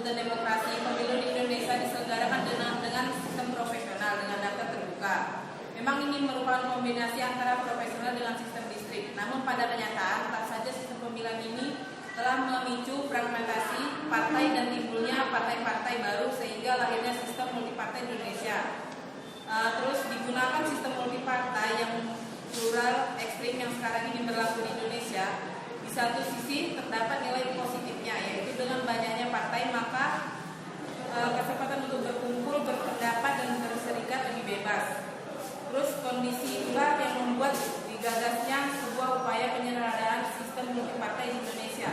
dan demokrasi, pemilu di Indonesia diselenggarakan dengan sistem profesional dengan daftar terbuka. Memang ini merupakan kombinasi antara profesional dengan sistem distrik. Namun pada kenyataan, tetap saja sistem pemilihan ini telah memicu fragmentasi partai dan timbulnya partai-partai baru sehingga lahirnya sistem multipartai di Indonesia. Terus digunakan sistem multipartai yang plural ekstrim yang sekarang ini berlaku di Indonesia. Di satu sisi terdapat nilai positifnya, yaitu dengan banyaknya partai maka kesempatan untuk berkumpul, berpendapat dan berserikat lebih bebas. Terus kondisi itulah yang membuat digagasnya sebuah upaya penyederhanaan sistem multipartai di Indonesia,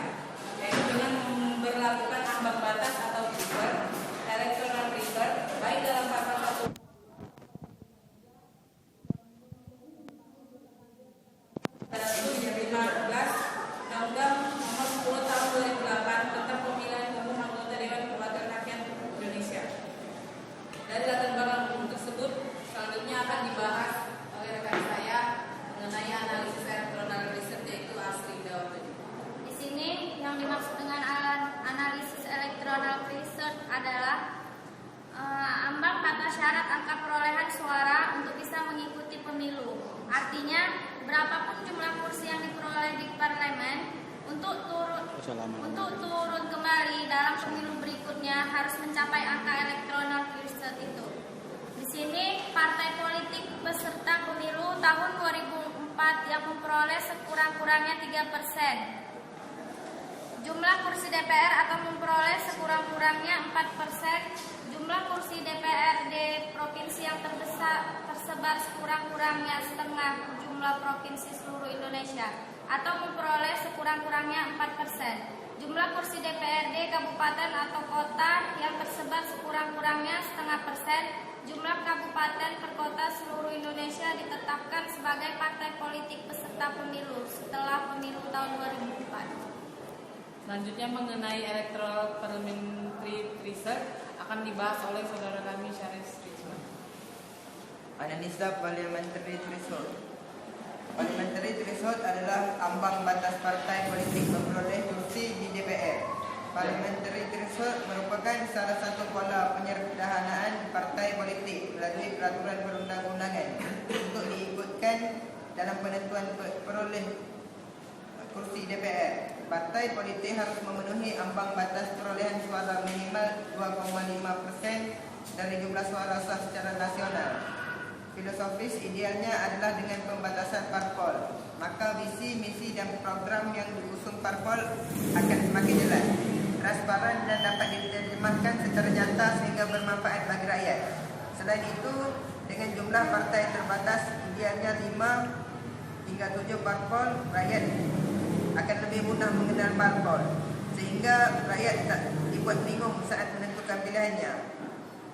yaitu dengan memberlakukan ambang batas atau trigger, electoral trigger, baik dalam pasal 1 Undang-Undang Nomor 10 Tahun 2008 tentang Pemilihan Umum Anggota Dewan Perwakilan Rakyat Indonesia. Dari latar belakang hukum tersebut, selanjutnya akan dibahas oleh rekan saya mengenai analisis electoral research, yaitu Asri Dawati. Di sini yang dimaksud dengan analisis electoral research adalah ambang batas syarat angka perolehan suara untuk bisa mengikuti pemilu. Artinya, berapapun jumlah kursi yang diperoleh di parlemen untuk turun kembali dalam pemilu berikutnya harus mencapai angka electoral research itu. Di sini partai politik peserta pemilu tahun 2004 yang memperoleh sekurang-kurangnya 3%. Jumlah kursi DPR akan memperoleh sekurang-kurangnya 4%. Jumlah kursi DPRD provinsi yang tersebar sekurang-kurangnya setengah jumlah provinsi seluruh Indonesia atau memperoleh sekurang-kurangnya 4%. Jumlah kursi DPRD kabupaten atau kota yang tersebar sekurang-kurangnya setengah persen. Jumlah kabupaten per kota seluruh Indonesia ditetapkan sebagai partai politik peserta pemilu setelah pemilu tahun 2004. Selanjutnya mengenai electoral parliamentary research akan dibahas oleh saudara kami Syarif Rizwan. Analisa parliamentary threshold. Parliamentary threshold adalah ambang batas partai politik memperoleh kursi di DPR. Parliamentary threshold merupakan salah satu pola penyederhanaan partai politik melalui peraturan perundang-undangan untuk diikutkan dalam penentuan peroleh kursi DPR. Partai politik harus memenuhi ambang batas perolehan suara minimal 2,5% dari jumlah suara sah secara nasional. Filosofis idealnya adalah dengan pembatasan parpol, maka visi, misi dan program yang diusung parpol akan semakin jelas, transparan dan dapat diterjemahkan secara nyata sehingga bermanfaat bagi rakyat. Selain itu, dengan jumlah partai terbatas, idealnya 5 hingga 7 parpol, rakyat akan lebih mudah mengenal parpol sehingga rakyat tak dibuat bingung saat menentukan pilihannya.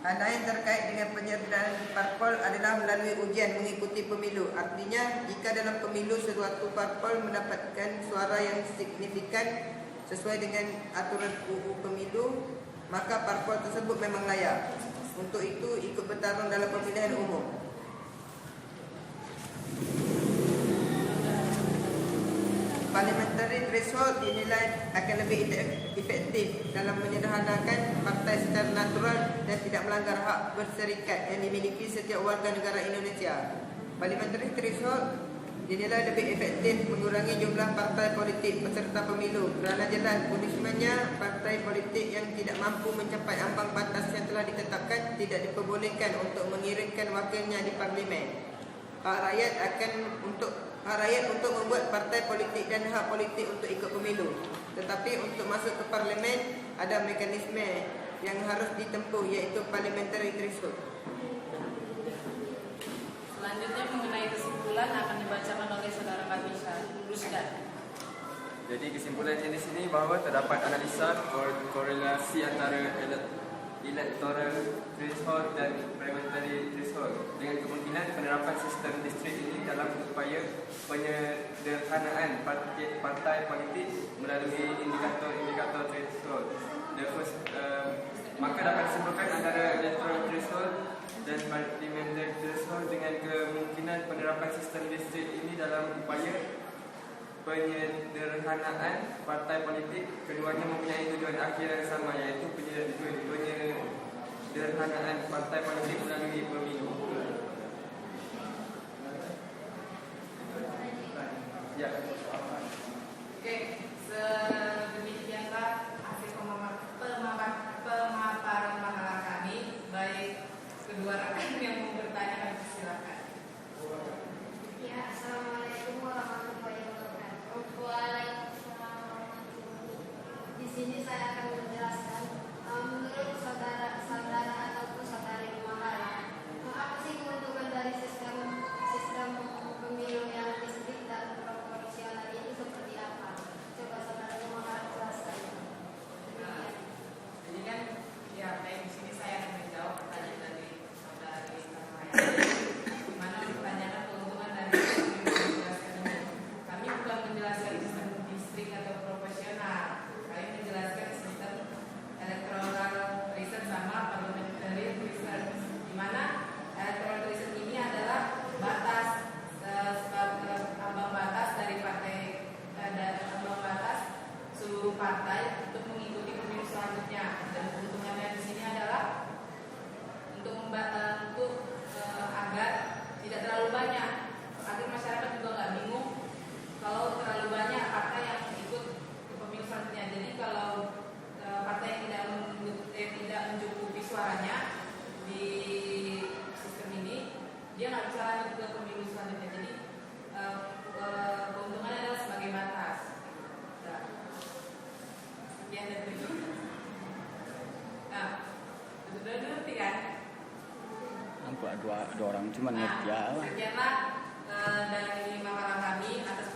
Hal lain terkait dengan penyertaan parpol adalah melalui ujian mengikuti pemilu. Artinya, jika dalam pemilu suatu parpol mendapatkan suara yang signifikan sesuai dengan aturan UU Pemilu, maka parpol tersebut memang layak untuk itu ikut bertarung dalam pemilihan umum. Parliamentary threshold dinilai akan lebih efektif dalam menyederhanakan partai secara natural dan tidak melanggar hak berserikat yang dimiliki setiap warga negara Indonesia. Parliamentary threshold dinilai lebih efektif mengurangi jumlah partai politik peserta pemilu kerana jelas punishmentnya partai politik yang tidak mampu mencapai ambang batas yang telah ditetapkan tidak diperbolehkan untuk mengirimkan wakilnya di parlimen. Hak rakyat untuk membuat partai politik dan hak politik untuk ikut pemilu. Tetapi untuk masuk ke parlimen ada mekanisme yang harus ditempuh, iaitu parliamentary threshold. Selanjutnya mengenai kesimpulan akan dibacakan oleh saudara kami Rusdan. Jadi kesimpulannya di sini bahawa terdapat analisa korelasi antara electoral threshold dan parliamentary threshold dengan kemungkinan penerapan sistem distrik ini dalam upaya penyederhanaan partai politik melalui indikator threshold. Maka dapat disimpulkan antara electoral threshold dan parliamentary threshold dengan kemungkinan penerapan sistem distrik ini dalam upaya penyederhanaan partai politik. Keduanya mempunyai tujuan akhir yang sama, yaitu penyederhanaan partai politik melalui pemilu. Ya. Oke, sedemikianlah hasil pemaparan makalah kami. Baik kedua rekan yang mau bertanya, silakan. Ya, assalamualaikum warahmatullahi wabarakatuh. Waalaikumsalam warahmatullahi wabarakatuh. Di sini saya akan menjelaskan menurut saudara ataupun saudari Mahala, apa sih keuntungan dari sistem pemilu yang distrik dan proporsional ini seperti apa? Coba saudara Mahala jelaskan. Nah, jadi kan ya baik, di sini saya akan menjawab pertanyaan dari saudari Kamaya. Mana pertanyaan keuntungan dari sistem pemilu menjelaskan ini. Kami bukan menjelaskan sistem distrik atau proporsional. Kami menjelaskan sistem electoral research sama parliamentary research, di mana electoral research ini adalah ambang batas dari partai, ambang batas seluruh partai untuk mengikuti pemilu selanjutnya. Dan keuntungannya di sini adalah untuk agar tidak terlalu banyak, agar masyarakat juga nggak bingung kalau terlalu banyak partai yang ikut ke pemilu selanjutnya. Jadi kalau partai yang tidak mencukupi suaranya di sistem ini, dia nggak bisa lanjut ke pemilu selanjutnya. Jadi keuntungannya adalah sebagai batas. Nah, sekian dari itu. Nah, sudah ngerti kan? Nampak dua orang cuma ngerti ya. Sekianlah dari makalah kami atas